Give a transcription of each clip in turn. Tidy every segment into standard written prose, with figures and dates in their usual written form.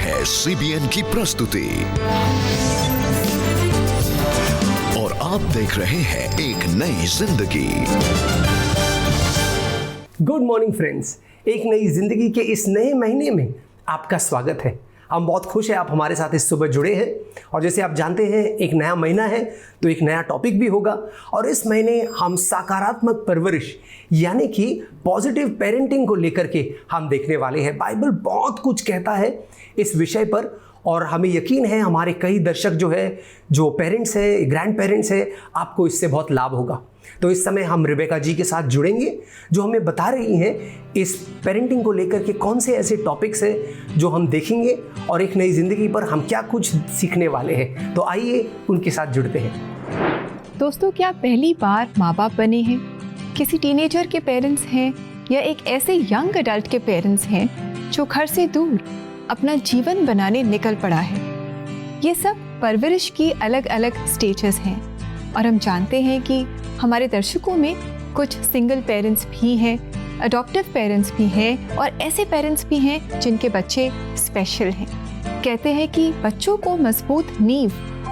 है सीबीएन की प्रस्तुति और आप देख रहे हैं एक नई जिंदगी। गुड मॉर्निंग फ्रेंड्स, एक नई जिंदगी के इस नए महीने में आपका स्वागत है। हम बहुत खुश हैं आप हमारे साथ इस सुबह जुड़े हैं और जैसे आप जानते हैं एक नया महीना है तो एक नया टॉपिक भी होगा और इस महीने हम सकारात्मक परवरिश यानी कि पॉजिटिव पेरेंटिंग को लेकर के हम देखने वाले हैं। बाइबल बहुत कुछ कहता है इस विषय पर और हमें यकीन है हमारे कई दर्शक जो पेरेंट्स हैं, ग्रैंड पेरेंट्स हैं, आपको इससे बहुत लाभ होगा। तो इस समय हम रिबेका जी के साथ जुड़ेंगे जो हमें बता रही हैं इस पेरेंटिंग को लेकर के कौन से ऐसे टॉपिक्स हैं जो हम देखेंगे और एक नई ज़िंदगी पर हम क्या कुछ सीखने वाले हैं। तो आइए उनके साथ जुड़ते हैं। दोस्तों, क्या पहली बार माँ बाप बने हैं, किसी टीनेजर के पेरेंट्स हैं या एक ऐसे यंग अडल्ट के पेरेंट्स हैं जो घर से दूर अपना जीवन बनाने निकल पड़ा है। ये सब परवरिश की अलग अलग स्टेजेस हैं और हम जानते हैं कि हमारे दर्शकों में कुछ सिंगल पेरेंट्स भी हैं, अडॉप्टिव पेरेंट्स भी हैं और ऐसे पेरेंट्स भी हैं जिनके बच्चे स्पेशल हैं। कहते हैं कि बच्चों को मजबूत नींव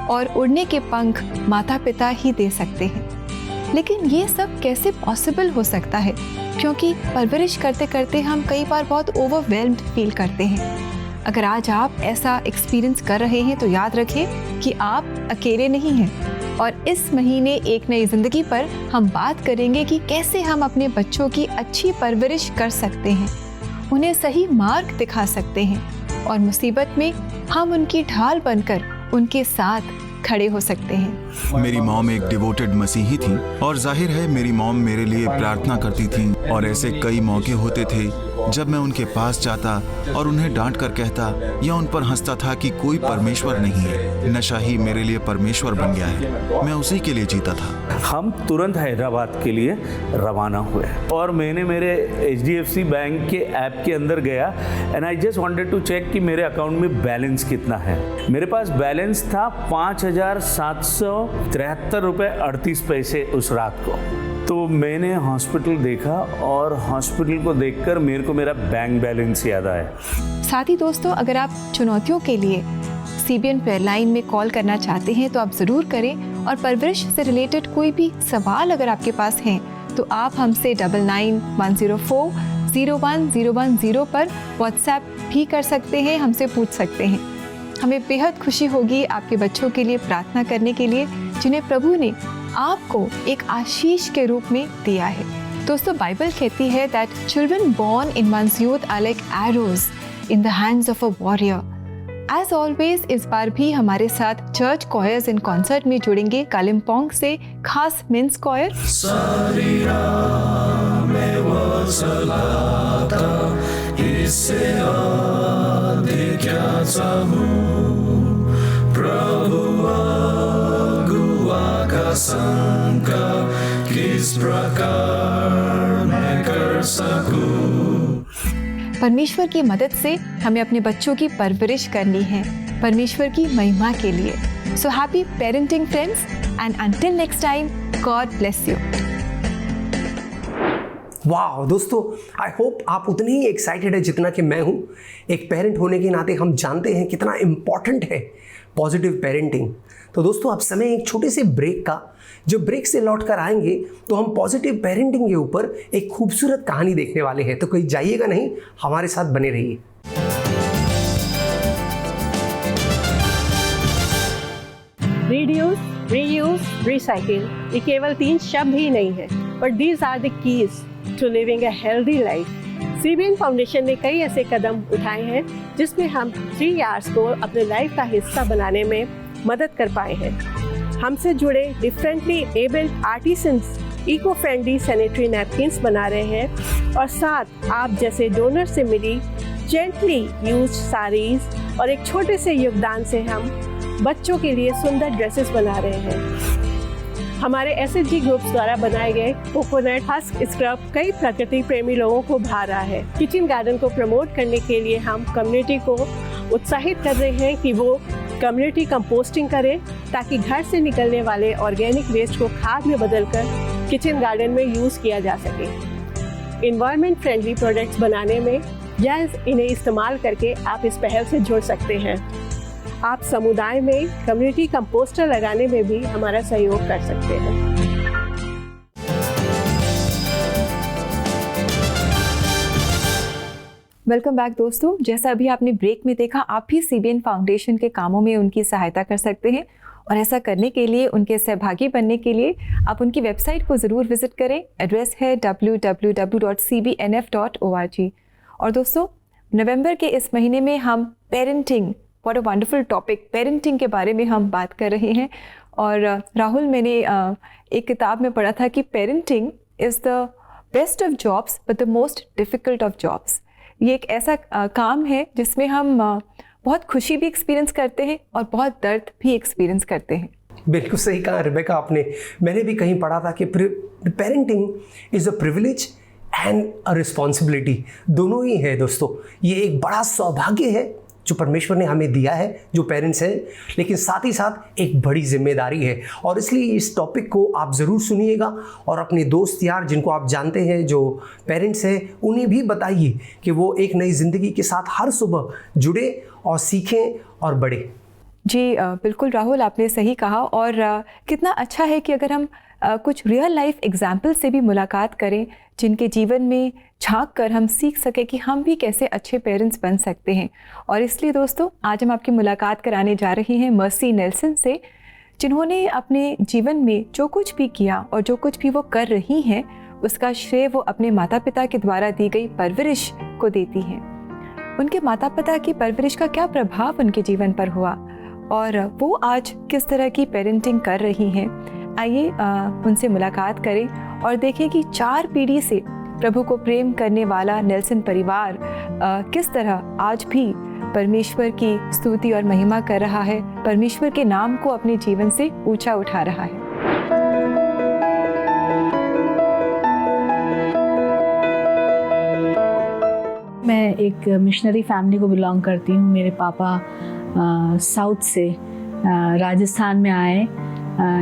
और उड़ने के पंख माता पिता ही दे सकते हैं। लेकिन ये सब कैसे पॉसिबल हो सकता है, क्योंकि परवरिश करते करते हम कई बार बहुत ओवरवेल्म्ड फील करते हैं। अगर आज आप ऐसा एक्सपीरियंस कर रहे हैं तो याद रखें कि आप अकेले नहीं हैं और इस महीने एक नई ज़िंदगी पर हम बात करेंगे कि कैसे हम अपने बच्चों की अच्छी परवरिश कर सकते हैं, उन्हें सही मार्ग दिखा सकते हैं और मुसीबत में हम उनकी ढाल बनकर उनके साथ खड़े हो सकते हैं। मेरी मॉम एक डिवोटेड मसीही थी और जाहिर है मेरी मॉम मेरे लिए प्रार्थना करती थी और ऐसे कई मौके होते थे जब मैं उनके पास जाता और उन्हें डांट कर कहता या उन पर हंसता था कि कोई परमेश्वर नहीं है, नशा ही मेरे लिए परमेश्वर बन गया है, मैं उसी के लिए जीता था। हम तुरंत हैदराबाद के लिए रवाना हुए और मैंने मेरे HDFC बैंक के ऐप के अंदर गया and I just wanted to check कि मेरे अकाउंट में बैलेंस कितना है। मेरे पास बैलेंस था 5,773 रुपये 38 पैसे उस रात को। तो मैंने हॉस्पिटल देखा और हॉस्पिटल को देखकर मेरे को मेरा बैंक बैलेंस याद आया। साथ ही दोस्तों, अगर आप चुनौतियों के लिए CBN प्रेयर लाइन में कॉल करना चाहते हैं तो आप ज़रूर करें और परवरिश से रिलेटेड कोई भी सवाल अगर आपके पास हैं तो आप हमसे 9910401010 पर व्हाट्सएप भी कर सकते हैं, हमसे पूछ सकते हैं। हमें बेहद खुशी होगी आपके बच्चों के लिए प्रार्थना करने के लिए जिन्हें प्रभु ने आपको एक आशीष के रूप में दिया है। दोस्तों, बाइबल कहती है that children born in one's youth are like arrows in the hands of a warrior. As always, इस बार भी हमारे साथ चर्च कॉयर्स इन कॉन्सर्ट में जुड़ेंगे कालिम्पोंग से खास मेंस कॉयर। किस प्रकार मैं कर सकूं। परमेश्वर की मदद से हमें अपने बच्चों की परवरिश करनी है परमेश्वर की महिमा के लिए। So happy parenting friends and until next time, God bless you. वाह दोस्तों, आई होप आप उतने ही एक्साइटेड है जितना कि मैं हूँ। एक पेरेंट होने के नाते हम जानते हैं कितना इम्पॉर्टेंट है पॉजिटिव पेरेंटिंग। तो दोस्तों, अब समय एक छोटे से ब्रेक का। जब ब्रेक से लौट कर आएंगे तो हम पॉजिटिव पेरेंटिंग के ऊपर एक खूबसूरत कहानी देखने वाले हैं। तो कहीं जाइएगा नहीं, हमारे साथ बने रहिए। रिड्यूस, रीयूज, रिसाइकिल, ये केवल 3 शब्द ही नहीं है, but these are the keys to living a healthy life. CBN foundation ने कई ऐसे कदम उठाए हैं जिसमें हम 3 R's को अपने लाइफ का हिस्सा बनाने में मदद कर पाए हैं। हमसे जुड़े differently abled artisans eco friendly sanitary napkins बना रहे हैं और साथ आप जैसे डोनर से मिली जेंटली यूज्ड साड़ीज और एक छोटे से योगदान से हम बच्चों के लिए सुंदर ड्रेसेस बना रहे हैं। हमारे SHG ग्रुप्स द्वारा बनाए गए कोकोनट हस्क स्क्रब कई प्रकृति प्रेमी लोगों को भा रहा है। किचन गार्डन को प्रमोट करने के लिए हम कम्युनिटी को उत्साहित कर रहे हैं कि वो कम्युनिटी कंपोस्टिंग करें ताकि घर से निकलने वाले ऑर्गेनिक वेस्ट को खाद में बदलकर किचन गार्डन में यूज़ किया जा सके। इन्वायरमेंट फ्रेंडली प्रोडक्ट्स बनाने में या इन्हें इस्तेमाल करके आप इस पहल से जुड़ सकते हैं। आप समुदाय में कम्युनिटी कंपोस्टर लगाने में भी हमारा सहयोग कर सकते हैं। वेलकम बैक दोस्तों। जैसा अभी आपने ब्रेक में देखा, आप भी CBN फाउंडेशन के कामों में उनकी सहायता कर सकते हैं और ऐसा करने के लिए, उनके सहभागी बनने के लिए आप उनकी वेबसाइट को ज़रूर विज़िट करें। एड्रेस है www.cbnf.org। और दोस्तों, नवंबर के इस महीने में हम parenting, what a wonderful topic, parenting के बारे में हम बात कर रहे हैं। और राहुल, मैंने एक किताब में पढ़ा था कि parenting is the best of jobs but the most difficult of jobs. ये एक ऐसा काम है जिसमें हम बहुत खुशी भी एक्सपीरियंस करते हैं और बहुत दर्द भी एक्सपीरियंस करते हैं। बिल्कुल सही कहा रेबेका आपने। मैंने भी कहीं पढ़ा था कि parenting is a privilege and a responsibility, दोनों ही है दोस्तों। ये एक बड़ा सौभाग्य है जो परमेश्वर ने हमें दिया है जो पेरेंट्स हैं, लेकिन साथ ही साथ एक बड़ी जिम्मेदारी है। और इसलिए इस टॉपिक को आप ज़रूर सुनिएगा और अपने दोस्त यार जिनको आप जानते हैं जो पेरेंट्स हैं उन्हें भी बताइए कि वो एक नई ज़िंदगी के साथ हर सुबह जुड़े और सीखें और बढ़े। जी बिल्कुल राहुल, आपने सही कहा। और कितना अच्छा है कि अगर हम कुछ रियल लाइफ एग्जाम्पल से भी मुलाकात करें जिनके जीवन में झांक कर हम सीख सकें कि हम भी कैसे अच्छे पेरेंट्स बन सकते हैं। और इसलिए दोस्तों, आज हम आपकी मुलाकात कराने जा रहे हैं मर्सी नेल्सन से, जिन्होंने अपने जीवन में जो कुछ भी किया और जो कुछ भी वो कर रही हैं उसका श्रेय वो अपने माता पिता के द्वारा दी गई परवरिश को देती हैं। उनके माता पिता की परवरिश का क्या प्रभाव उनके जीवन पर हुआ और वो आज किस तरह की पेरेंटिंग कर रही हैं। आइए उनसे मुलाकात करें और देखें कि 4 पीढ़ी से प्रभु को प्रेम करने वाला नेल्सन परिवार किस तरह आज भी परमेश्वर की स्तुति और महिमा कर रहा है, परमेश्वर के नाम को अपने जीवन से ऊंचा उठा रहा है। मैं एक मिशनरी फैमिली को बिलोंग करती हूँ। मेरे पापा साउथ से राजस्थान में आए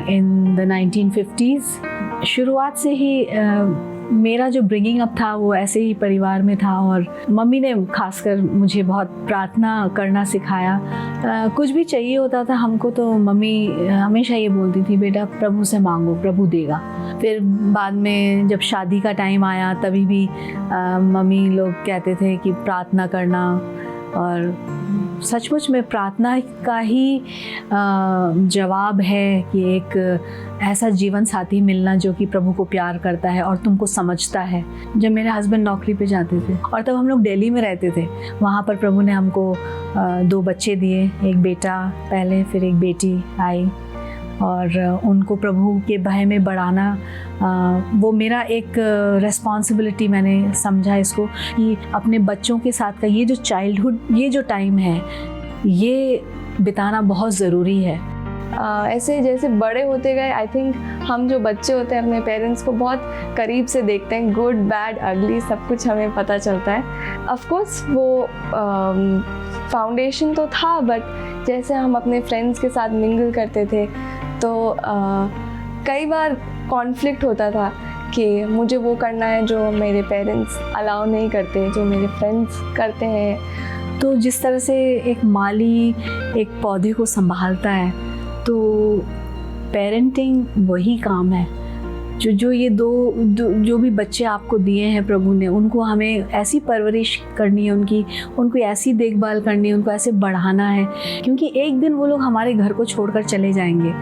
इन द 1950s। शुरुआत से ही मेरा जो ब्रिंगिंग अप था वो ऐसे ही परिवार में था और मम्मी ने खासकर मुझे बहुत प्रार्थना करना सिखाया। कुछ भी चाहिए होता था हमको तो मम्मी हमेशा ये बोलती थी, बेटा प्रभु से मांगो, प्रभु देगा। फिर बाद में जब शादी का टाइम आया तभी भी मम्मी लोग कहते थे कि प्रार्थना करना, और सचमुच में प्रार्थना का ही जवाब है कि एक ऐसा जीवन साथी मिलना जो कि प्रभु को प्यार करता है और तुमको समझता है। जब मेरे हस्बैंड नौकरी पे जाते थे और तब हम लोग दिल्ली में रहते थे, वहाँ पर प्रभु ने हमको 2 बच्चे दिए, एक बेटा पहले, फिर एक बेटी आई, और उनको प्रभु के भय में बढ़ाना वो मेरा एक रेस्पॉन्सिबिलिटी मैंने समझा इसको, कि अपने बच्चों के साथ का ये जो चाइल्डहुड, ये जो टाइम है, ये बिताना बहुत ज़रूरी है। ऐसे जैसे बड़े होते गए, आई थिंक हम जो बच्चे होते हैं अपने पेरेंट्स को बहुत करीब से देखते हैं, गुड बैड अगली सब कुछ हमें पता चलता है। ऑफ कोर्स वो फाउंडेशन तो था, बट जैसे हम अपने फ्रेंड्स के साथ मिंगल करते थे तो कई बार कॉन्फ्लिक्ट होता था कि मुझे वो करना है जो मेरे पेरेंट्स अलाउ नहीं करते, जो मेरे फ्रेंड्स करते हैं। तो जिस तरह से एक माली एक पौधे को संभालता है, तो पेरेंटिंग वही काम है। जो ये जो भी बच्चे आपको दिए हैं प्रभु ने, उनको हमें ऐसी परवरिश करनी है, उनको ऐसी देखभाल करनी है, उनको ऐसे बढ़ाना है, क्योंकि एक दिन वो लोग हमारे घर को छोड़कर चले जाएंगे,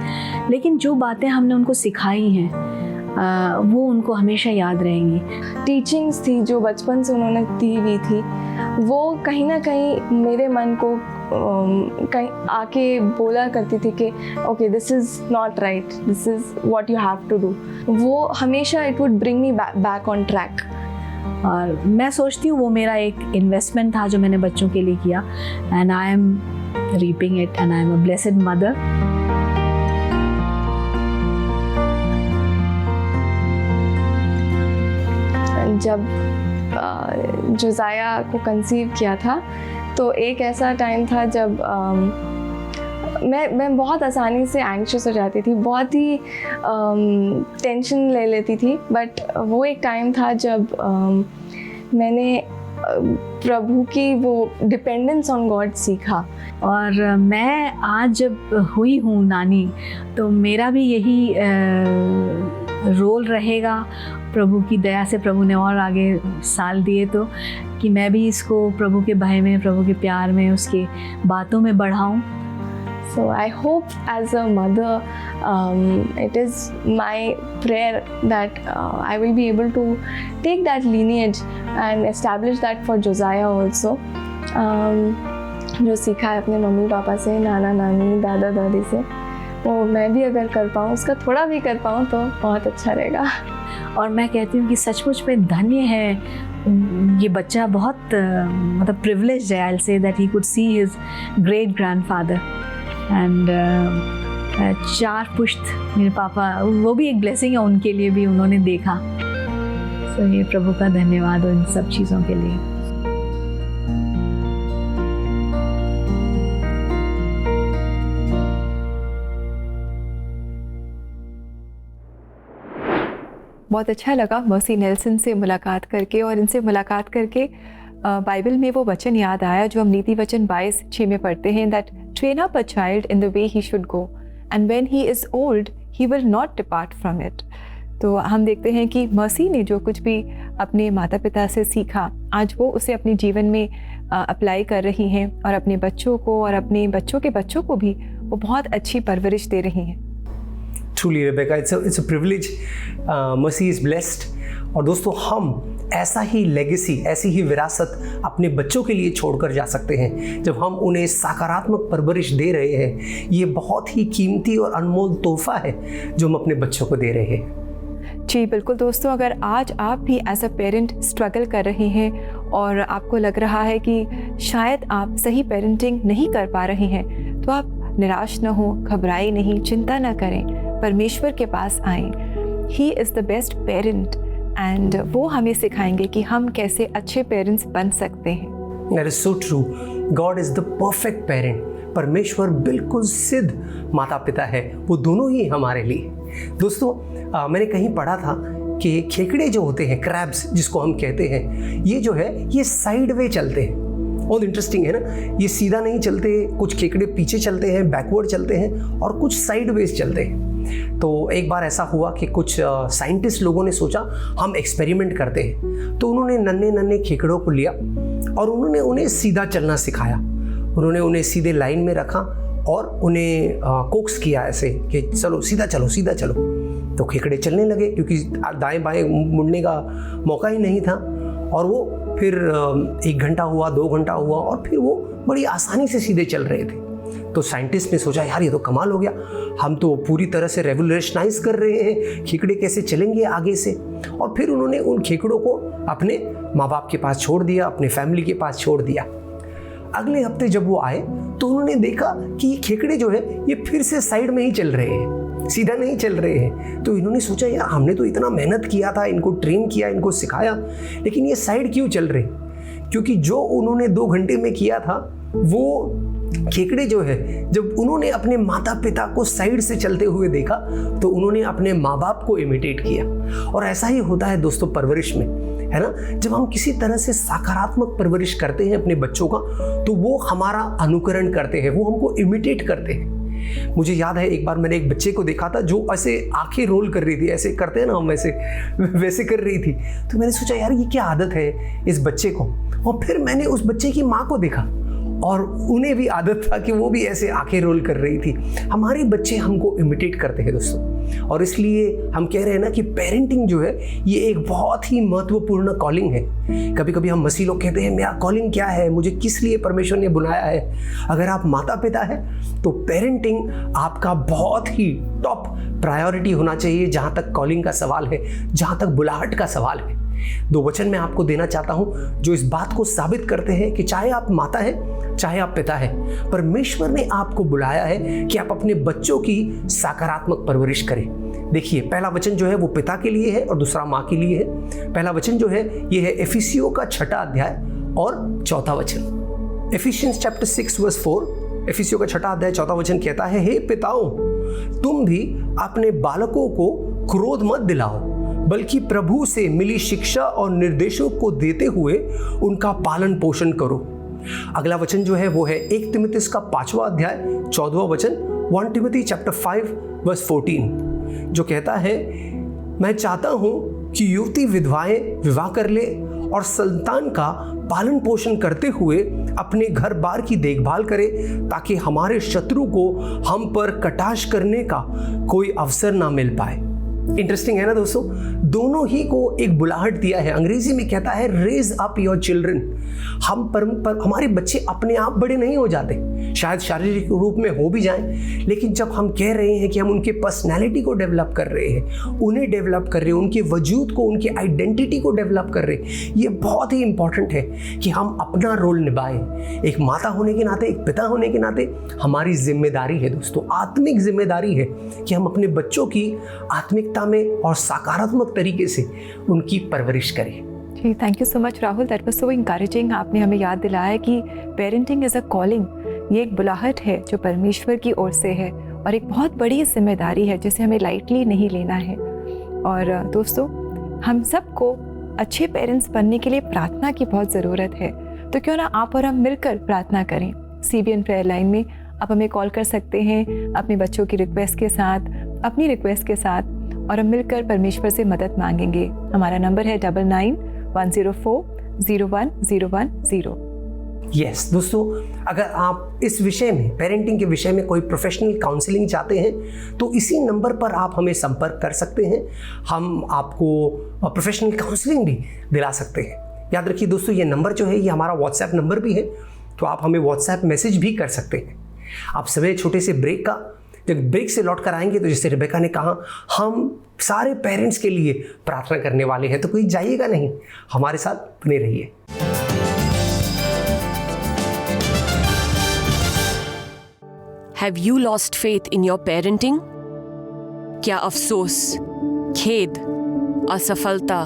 लेकिन जो बातें हमने उनको सिखाई हैं वो उनको हमेशा याद रहेंगी। टीचिंग्स थी जो बचपन से उन्होंने दी हुई थी, वो कहीं ना कहीं मेरे मन को कहीं आके बोला करती थी कि okay this is not right, this is what you have to do. वो हमेशा it would bring me back on track. और मैं सोचती हूँ वो मेरा एक इन्वेस्टमेंट था जो मैंने बच्चों के लिए किया, and I am reaping it and I am a blessed mother. जब जोजाया को कंसीव किया था तो एक ऐसा टाइम था जब मैं बहुत आसानी से एंग्शियस हो जाती थी, बहुत ही टेंशन ले लेती थी। बट वो एक टाइम था जब मैंने प्रभु की वो डिपेंडेंस ऑन गॉड सीखा। और मैं आज जब हुई हूँ नानी, तो मेरा भी यही रोल रहेगा। प्रभु की दया से प्रभु ने और आगे साल दिए तो कि मैं भी इसको प्रभु के भय में, प्रभु के प्यार में, उसके बातों में बढ़ाऊँ। So I hope as a mother, it is my prayer that I will be able to take that lineage and establish that for Josiah also. जो सीखा है अपने मम्मी पापा से, नाना नानी, दादा दादी से, वो मैं भी अगर कर पाऊँ, उसका थोड़ा भी कर पाऊँ तो बहुत अच्छा रहेगा। और मैं कहती हूँ कि सचमुच में धन्य है ये बच्चा, बहुत मतलब प्रिविलेज्ड है। I will say that he could see his great grandfather and 4 पुश्त मेरे पापा, वो भी एक ब्लेसिंग है उनके लिए भी, उन्होंने देखा। तो ये प्रभु का धन्यवाद हो इन सब चीज़ों के लिए। बहुत अच्छा लगा मर्सी नेल्सन से मुलाकात करके, और इनसे मुलाकात करके बाइबल में वो वचन याद आया जो हम नीति वचन 22:6 में पढ़ते हैं, that train up a child in the way he should go and when he is old he will not depart from it. तो हम देखते हैं कि मर्सी ने जो कुछ भी अपने माता पिता से सीखा, आज वो उसे अपने जीवन में अप्लाई कर रही हैं, और अपने बच्चों को और अपने बच्चों के बच्चों को भी वो बहुत अच्छी परवरिश दे रही हैं। Truly, Rebecca, it's a privilege. Mercy is blessed. और दोस्तों, हम ऐसा ही लेगेसी, ऐसी ही विरासत अपने बच्चों के लिए छोड़कर जा सकते हैं जब हम उन्हें सकारात्मक परवरिश दे रहे हैं। ये बहुत ही कीमती और अनमोल तोहफा है जो हम अपने बच्चों को दे रहे हैं। जी बिल्कुल दोस्तों, अगर आज आप भी एज अ पेरेंट स्ट्रगल कर रहे हैं और आपको लग रहा है कि शायद आप सही पेरेंटिंग नहीं कर पा रहे हैं, तो आप निराश न हो, घबराए नहीं, चिंता न करें, परमेश्वर के पास आएं। He is the best parent and वो हमें सिखाएंगे कि हम कैसे अच्छे पेरेंट्स बन सकते हैं। That is so true. God is the perfect parent. परमेश्वर बिल्कुल सिद्ध माता पिता है, वो दोनों ही हमारे लिए। दोस्तों, मैंने कहीं पढ़ा था कि खेकड़े जो होते हैं, क्रैब्स जिसको हम कहते हैं, ये जो है ये साइड वे चलते हैं। बहुत इंटरेस्टिंग है ना, ये सीधा नहीं चलते, कुछ खेकड़े पीछे चलते हैं, बैकवर्ड चलते हैं, और कुछ साइड वेज चलते हैं। तो एक बार ऐसा हुआ कि कुछ साइंटिस्ट लोगों ने सोचा हम एक्सपेरिमेंट करते हैं। तो उन्होंने नन्हे नन्हे खेकड़ों को लिया और उन्होंने उन्हें सीधा चलना सिखाया। उन्होंने उन्हें सीधे लाइन में रखा और उन्हें कोक्स किया ऐसे कि चलो सीधा चलो, सीधा चलो। तो खेकड़े चलने लगे क्योंकि दाएं बाएं मुड़ने का मौका ही नहीं था। और वो फिर 1 घंटा हुआ, 2 घंटा हुआ, और फिर वो बड़ी आसानी से सीधे चल रहे थे। तो साइंटिस्ट ने सोचा यार ये तो कमाल हो गया, हम तो पूरी तरह से रेवोल्यूशनाइज कर रहे हैं, खेकड़े कैसे चलेंगे आगे से। और फिर उन्होंने उन खेकड़ों को अपने माँ बाप के पास छोड़ दिया, अपने फैमिली के पास छोड़ दिया। अगले हफ्ते जब वो आए तो उन्होंने देखा कि ये खेकड़े जो है ये फिर से साइड में ही चल रहे हैं, सीधा नहीं चल रहे हैं। तो इन्होंने सोचा यार हमने तो इतना मेहनत किया था, इनको ट्रेन किया, इनको सिखाया, लेकिन ये साइड क्यों चल रहे? क्योंकि जो उन्होंने 2 घंटे में किया था वो खेकड़े जो है, जब उन्होंने अपने माता पिता को साइड से चलते हुए देखा तो उन्होंने अपने माँ बाप को इमिटेट किया। और ऐसा ही होता है दोस्तों परवरिश में, है ना। जब हम किसी तरह से सकारात्मक परवरिश करते हैं अपने बच्चों का, तो वो हमारा अनुकरण करते हैं, वो हमको इमिटेट करते हैं। मुझे याद है एक बार मैंने एक बच्चे को देखा था जो ऐसे आंखें रोल कर रही थी, ऐसे करते हैं ना हम, वैसे कर रही थी। तो मैंने सोचा यार ये क्या आदत है इस बच्चे को। और फिर मैंने उस बच्चे की माँ को देखा और उन्हें भी आदत था कि वो भी ऐसे आंखें रोल कर रही थी। हमारे बच्चे हमको इमिटेट करते हैं दोस्तों, और इसलिए हम कह रहे हैं ना कि पेरेंटिंग जो है ये एक बहुत ही महत्वपूर्ण कॉलिंग है। कभी कभी हम मसीह लोग कहते हैं मेरा कॉलिंग क्या है, मुझे किस लिए परमेश्वर ने बुलाया है। अगर आप माता पिता है तो पेरेंटिंग आपका बहुत ही टॉप प्रायोरिटी होना चाहिए जहाँ तक कॉलिंग का सवाल है, जहाँ तक बुलाहट का सवाल है। 2 वचन मैं आपको देना चाहता हूं जो इस बात को साबित करते हैं कि चाहे आप माता है, चाहे आप पिता है, परमेश्वर ने आपको बुलाया है कि आप अपने बच्चों की सकारात्मक परवरिश करें। देखिए, पहला वचन जो है वो पिता के लिए है और दूसरा माँ के लिए है। पहला वचन जो है ये है इफिसियों का 6 अध्याय और 4 वचन। इफिशियंस चैप्टर 6 वर्स 4, इफिसियों का 6 अध्याय 4 वचन कहता है, हे पिताओं, तुम भी अपने बालकों को क्रोध मत दिलाओ बल्कि प्रभु से मिली शिक्षा और निर्देशों को देते हुए उनका पालन पोषण करो। अगला वचन जो है वो है 1 तिमुथियुस का 5वां अध्याय 14वां वचन, 1 टिमोथी चैप्टर 5 वर्स 14, जो कहता है, मैं चाहता हूं कि युवती विधवाएं विवाह कर ले और संतान का पालन पोषण करते हुए अपने घर बार की देखभाल करे, ताकि हमारे शत्रु को हम पर कटाक्ष करने का कोई अवसर ना मिल पाए। इंटरेस्टिंग है ना दोस्तों, दोनों ही को एक बुलाहट दिया है। अंग्रेजी में कहता है रेज अप योर चिल्ड्रन। हम पर हमारे बच्चे अपने आप बड़े नहीं हो जाते, शायद शारीरिक रूप में हो भी जाएं, लेकिन जब हम कह रहे हैं कि हम उनके पर्सनैलिटी को डेवलप कर रहे हैं, उन्हें डेवलप कर रहे हैं, उनके वजूद को, उनकी आइडेंटिटी को डेवलप कर रहे हैं, ये बहुत ही इंपॉर्टेंट है कि हम अपना रोल निभाएं। एक माता होने के नाते, एक पिता होने के नाते हमारी जिम्मेदारी है दोस्तों, आत्मिक जिम्मेदारी है कि हम अपने बच्चों की आत्मिकता में और सकारात्मक तरीके से उनकी परवरिश करें। जी, thank you so much Rahul, that was so encouraging. आपने हमें याद दिलाया कि पेरेंटिंग इज़ अ कॉलिंग, ये एक बुलाहट है जो परमेश्वर की ओर से है और एक बहुत बड़ी जिम्मेदारी है जिसे हमें लाइटली नहीं लेना है। और दोस्तों, हम सबको अच्छे पेरेंट्स बनने के लिए प्रार्थना की बहुत ज़रूरत है, तो क्यों ना आप और हम मिलकर प्रार्थना करें। CBN प्रेयर लाइन में आप हमें कॉल कर सकते हैं अपने बच्चों की रिक्वेस्ट के साथ, अपनी रिक्वेस्ट के साथ, और हम मिलकर परमेश्वर से मदद मांगेंगे। हमारा नंबर है 99-104-01-010। यस दोस्तों, अगर आप इस विषय में, पेरेंटिंग के विषय में कोई प्रोफेशनल काउंसलिंग चाहते हैं तो इसी नंबर पर आप हमें संपर्क कर सकते हैं। हम आपको प्रोफेशनल काउंसलिंग भी दिला सकते हैं। याद रखिए दोस्तों, ये नंबर जो है ये हमारा व्हाट्सएप नंबर भी है, तो आप हमें व्हाट्सएप मैसेज भी कर सकते हैं। आप सवेरे छोटे से ब्रेक का, जब ब्रेक से लौट कर आएंगे तो जैसे रिबेका ने कहा, हम सारे पेरेंट्स के लिए प्रार्थना करने वाले हैं, तो कोई जाइएगा नहीं, हमारे साथ बने रहिए। Have you lost faith in your parenting? क्या अफसोस, खेद, असफलता,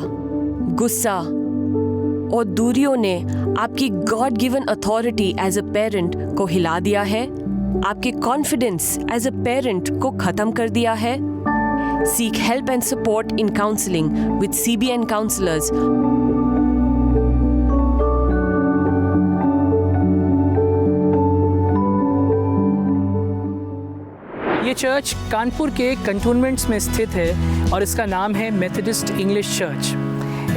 गुस्सा और दूरियों ने आपकी God given authority as a parent को हिला दिया है? आपके कॉन्फिडेंस एज अ पेरेंट को खत्म कर दिया है? Seek help and support in counseling with CBN counselors. ये चर्च कानपुर के कंटोनमेंट्स में स्थित है और इसका नाम है मेथोडिस्ट इंग्लिश चर्च।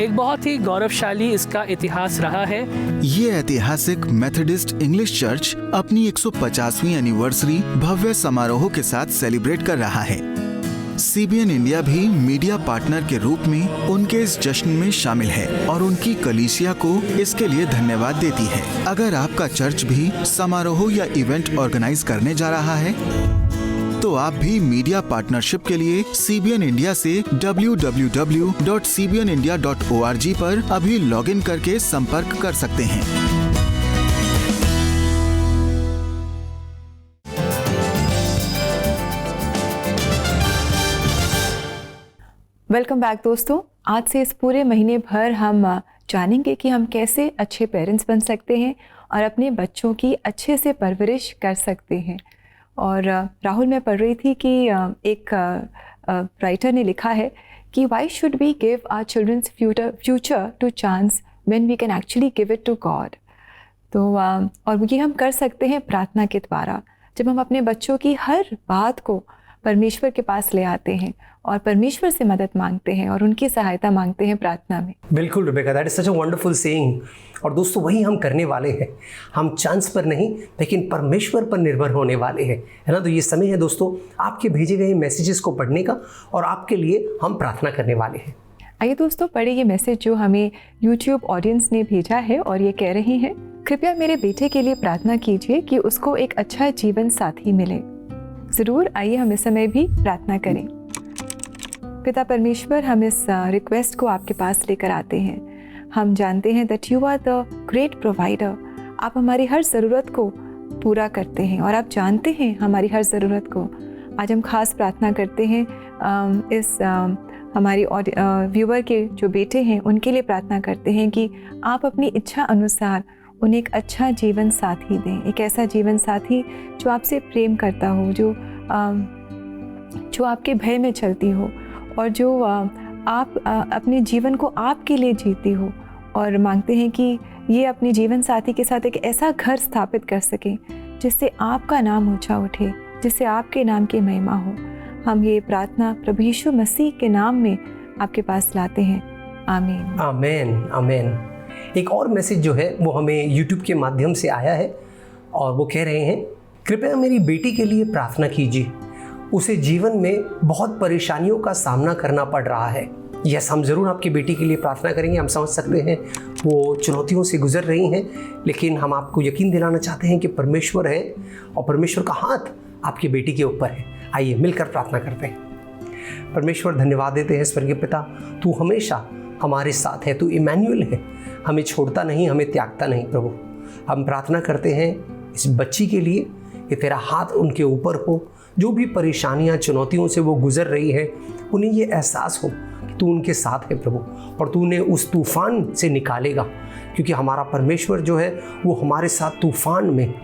एक बहुत ही गौरवशाली इसका इतिहास रहा है। ये ऐतिहासिक मेथोडिस्ट इंग्लिश चर्च अपनी 150वीं एनिवर्सरी भव्य समारोह के साथ सेलिब्रेट कर रहा है। CBN इंडिया भी मीडिया पार्टनर के रूप में उनके इस जश्न में शामिल है और उनकी कलीसिया को इसके लिए धन्यवाद देती है। अगर आपका चर्च भी समारोह या इवेंट ऑर्गेनाइज करने जा रहा है तो आप भी मीडिया पार्टनरशिप के लिए CBN इंडिया से www.cbnindia.org पर अभी लॉगिन करके संपर्क कर सकते हैं। वेलकम बैक दोस्तों। आज से इस पूरे महीने भर हम जानेंगे कि हम कैसे अच्छे पेरेंट्स बन सकते हैं और अपने बच्चों की अच्छे से परवरिश कर सकते हैं। और राहुल, मैं पढ़ रही थी कि एक राइटर ने लिखा है कि why should we give our children's future to chance when we can actually give it to God. तो और ये हम कर सकते हैं प्रार्थना के द्वारा, जब हम अपने बच्चों की हर बात को परमेश्वर के पास ले आते हैं और परमेश्वर से मदद मांगते हैं और उनकी सहायता मांगते हैं प्रार्थना में। बिल्कुल Rebecca, that is such a wonderful saying. और दोस्तों, वही हम करने वाले हैं। हम चांस पर नहीं लेकिन परमेश्वर पर निर्भर होने वाले हैं, है ना। तो ये समय है दोस्तों आपके भेजे गए मैसेजेस को पढ़ने का और आपके लिए हम प्रार्थना करने वाले हैं। आइए दोस्तों, पढ़े ये मैसेज जो हमें YouTube ऑडियंस ने भेजा है और ये कह रही हैं, कृपया मेरे बेटे के लिए प्रार्थना कीजिए कि उसको एक अच्छा जीवन साथी मिले। ज़रूर, आइए हम इस समय भी प्रार्थना करें। पिता परमेश्वर, हम इस रिक्वेस्ट को आपके पास लेकर आते हैं। हम जानते हैं that you are the great provider. आप हमारी हर ज़रूरत को पूरा करते हैं और आप जानते हैं हमारी हर ज़रूरत को। आज हम खास प्रार्थना करते हैं इस हमारी व्यूअर के जो बेटे हैं उनके लिए प्रार्थना करते हैं कि आप अपनी इच्छा अनुसार उन्हें एक अच्छा जीवन साथी दें, एक ऐसा जीवन साथी जो आपसे प्रेम करता हो, जो आपके भय में चलती हो और जो आप अपने जीवन को आपके लिए जीती हो और मांगते हैं कि ये अपने जीवन साथी के साथ एक ऐसा घर स्थापित कर सकें जिससे आपका नाम ऊंचा उठे, जिससे आपके नाम की महिमा हो। हम ये प्रार्थना प्रभु यीशु मसीह के नाम में आपके पास लाते हैं। आमीन। आमेन आमेन। एक और मैसेज जो है वो हमें YouTube के माध्यम से आया है और वो कह रहे हैं, कृपया मेरी बेटी के लिए प्रार्थना कीजिए, उसे जीवन में बहुत परेशानियों का सामना करना पड़ रहा है। यस, हम ज़रूर आपकी बेटी के लिए प्रार्थना करेंगे। हम समझ सकते हैं वो चुनौतियों से गुजर रही हैं, लेकिन हम आपको यकीन दिलाना चाहते हैं कि परमेश्वर है और परमेश्वर का हाथ आपकी बेटी के ऊपर है। आइए मिलकर प्रार्थना करते हैं। परमेश्वर, धन्यवाद देते हैं स्वर्गीय पिता, तू हमेशा हमारे साथ है, तू इमैनुअल है, हमें छोड़ता नहीं, हमें त्यागता नहीं। प्रभु, हम प्रार्थना करते हैं इस बच्ची के लिए कि तेरा हाथ उनके ऊपर हो। जो भी परेशानियां, चुनौतियों से वो गुजर रही है, उन्हें ये एहसास हो कि तू उनके साथ है प्रभु, और तू उन्हें उस तूफान से निकालेगा, क्योंकि हमारा परमेश्वर जो है वो हमारे साथ तूफान में,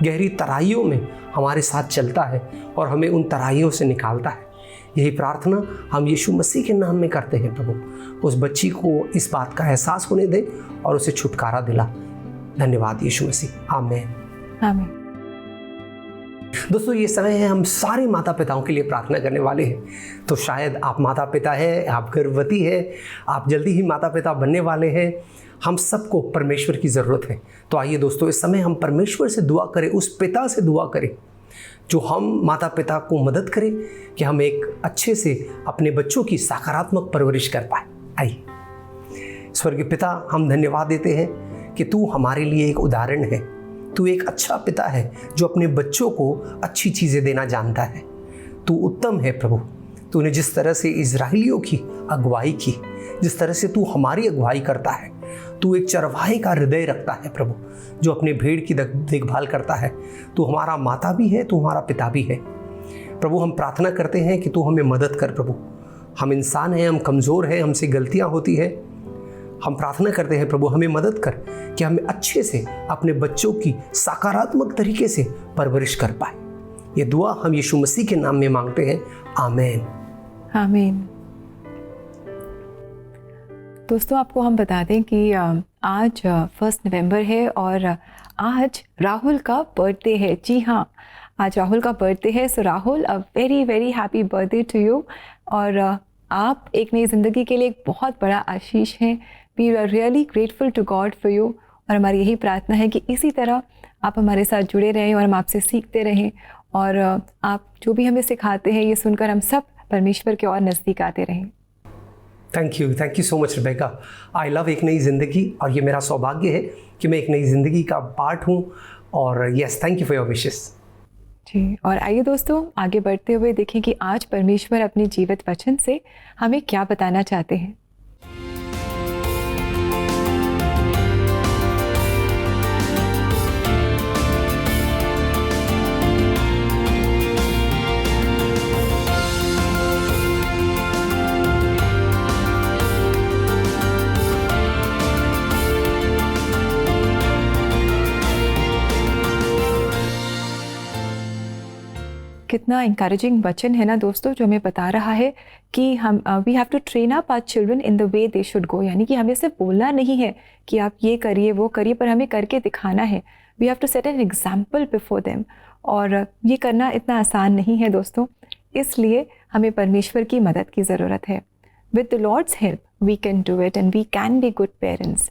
गहरी तराइयों में हमारे साथ चलता है और हमें उन तराइयों से निकालता है। यही प्रार्थना हम यीशु मसीह के नाम में करते हैं। प्रभु, उस बच्ची को इस बात का एहसास होने दे और उसे छुटकारा दिला। धन्यवाद यीशु मसीह। आमीन आमीन। दोस्तों, ये समय है हम सारे माता पिताओं के लिए प्रार्थना करने वाले हैं। तो शायद आप माता पिता हैं, आप गर्भवती हैं, आप जल्दी ही माता पिता बनने वाले हैं। हम सबको परमेश्वर की ज़रूरत है। तो आइए दोस्तों, इस समय हम परमेश्वर से दुआ करें, उस पिता से दुआ करें जो हम माता पिता को मदद करें कि हम एक अच्छे से अपने बच्चों की सकारात्मक परवरिश कर पाए। आइए। स्वर्गीय पिता, हम धन्यवाद देते हैं कि तू हमारे लिए एक उदाहरण है। तू एक अच्छा पिता है जो अपने बच्चों को अच्छी चीज़ें देना जानता है। तू उत्तम है प्रभु। तूने जिस तरह से इजराइलियों की अगुवाई की, जिस तरह से तू हमारी अगुवाई करता है, तू एक चरवाहे का हृदय रखता है प्रभु, जो अपने भेड़ की देखभाल करता है। तू हमारा माता भी है, तू हमारा पिता भी है। प्रभु, हम प्रार्थना करते हैं कि तू हमें मदद कर प्रभु। हम इंसान हैं, हम कमज़ोर हैं, हमसे गलतियां होती हैं। हम प्रार्थना करते हैं प्रभु, हमें मदद कर कि हमें अच्छे से अपने बच्चों की सकारात्मक तरीके से परवरिश कर पाए। ये दुआ हम यीशु मसीह के नाम में मांगते हैं। आमीन आमीन। दोस्तों, आपको हम बता दें कि आज 1 नवंबर है और आज राहुल का बर्थडे है। जी हाँ, आज राहुल का बर्थडे है। So Rahul, a very very happy birthday to you. और आप एक नई ज़िंदगी के लिए एक बहुत बड़ा आशीष हैं। We are really grateful to God for you. और हमारी यही प्रार्थना है कि इसी तरह आप हमारे साथ जुड़े रहें और हम आपसे सीखते रहें, और आप जो भी हमें सिखाते हैं ये सुनकर हम सब परमेश्वर के और नज़दीक आते रहें। Thank you so much Rebecca. I love एक नई ज़िंदगी, और ये मेरा सौभाग्य है कि मैं एक नई ज़िंदगी का पार्ट हूँ। और yes, thank you for your wishes. जी, और आइए दोस्तों, आगे बढ़ते हुए देखें कि आज परमेश्वर अपने जीवित वचन से हमें क्या बताना चाहते हैं। कितना इंकरेजिंग वचन है ना दोस्तों, जो हमें बता रहा है कि हम we have to train up our children in the way they should go. यानी कि हमें सिर्फ बोलना नहीं है कि आप ये करिए वो करिए, पर हमें करके दिखाना है। We have to set an example before them. और ये करना इतना आसान नहीं है दोस्तों, इसलिए हमें परमेश्वर की मदद की ज़रूरत है। With the Lord's help we can do it and we can be good parents.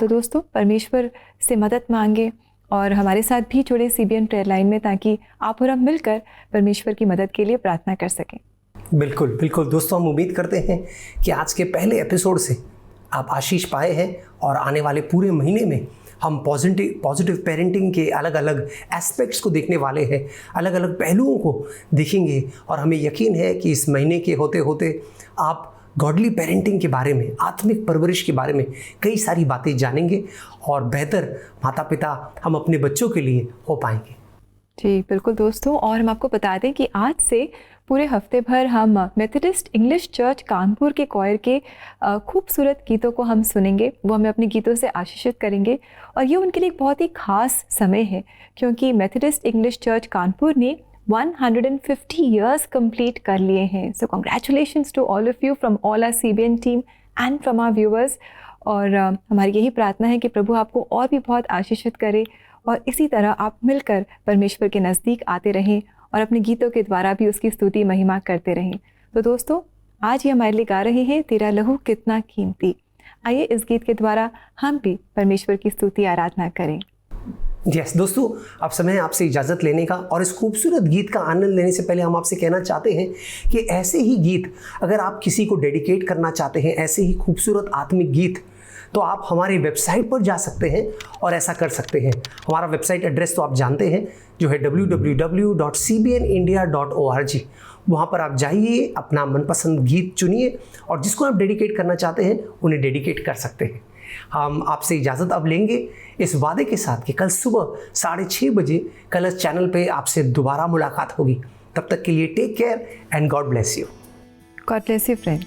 तो दोस्तों, परमेश्वर से मदद मांगे और हमारे साथ भी जुड़े CBN प्रेयर लाइन में, ताकि आप और हम मिलकर परमेश्वर की मदद के लिए प्रार्थना कर सकें। बिल्कुल बिल्कुल दोस्तों, हम उम्मीद करते हैं कि आज के पहले एपिसोड से आप आशीष पाए हैं, और आने वाले पूरे महीने में हम पॉजिटिव पेरेंटिंग के अलग अलग एस्पेक्ट्स को देखने वाले हैं, अलग अलग पहलुओं को देखेंगे। और हमें यकीन है कि इस महीने के होते होते आप गॉडली पेरेंटिंग के बारे में, आत्मिक परवरिश के बारे में कई सारी बातें जानेंगे, और बेहतर माता पिता हम अपने बच्चों के लिए हो पाएंगे। जी बिल्कुल दोस्तों, और हम आपको बता दें कि आज से पूरे हफ्ते भर हम मेथोडिस्ट इंग्लिश चर्च कानपुर के क्वायर के खूबसूरत गीतों को हम सुनेंगे। वो हमें अपने गीतों से आशीषित करेंगे, और ये उनके लिए एक बहुत ही ख़ास समय है, क्योंकि मेथोडिस्ट इंग्लिश चर्च कानपुर ने 150 years कंप्लीट कर लिए हैं. So congratulations to all of you from all our CBN team and from our viewers. और हमारी यही प्रार्थना है कि प्रभु आपको और भी बहुत आशीषित करे और इसी तरह आप मिलकर परमेश्वर के नज़दीक आते रहें और अपने गीतों के द्वारा भी उसकी स्तुति महिमा करते रहें. तो दोस्तों, आज ही हमारे लिए गा रहे हैं तेरा लहू कितना कीमती. आइए इस गीत के द्वारा हम भी परमेश्वर की स्तुति आराधना करें. यस दोस्तों, अब समय है आपसे इजाज़त लेने का. और इस खूबसूरत गीत का आनंद लेने से पहले हम आपसे कहना चाहते हैं कि ऐसे ही गीत अगर आप किसी को डेडिकेट करना चाहते हैं, ऐसे ही खूबसूरत आत्मिक गीत, तो आप हमारी वेबसाइट पर जा सकते हैं और ऐसा कर सकते हैं. हमारा वेबसाइट एड्रेस तो आप जानते हैं, जो है www.cbnindia.org. वहाँ पर आप जाइए, अपना मनपसंद गीत चुनिए और जिसको आप डेडिकेट करना चाहते हैं उन्हें डेडिकेट कर सकते हैं. हम आपसे इजाज़त अब लेंगे इस वादे के साथ कि कल सुबह 6:30 बजे कलर्स चैनल पे आपसे दोबारा मुलाकात होगी. तब तक के लिए take care and God bless you. God bless you friends.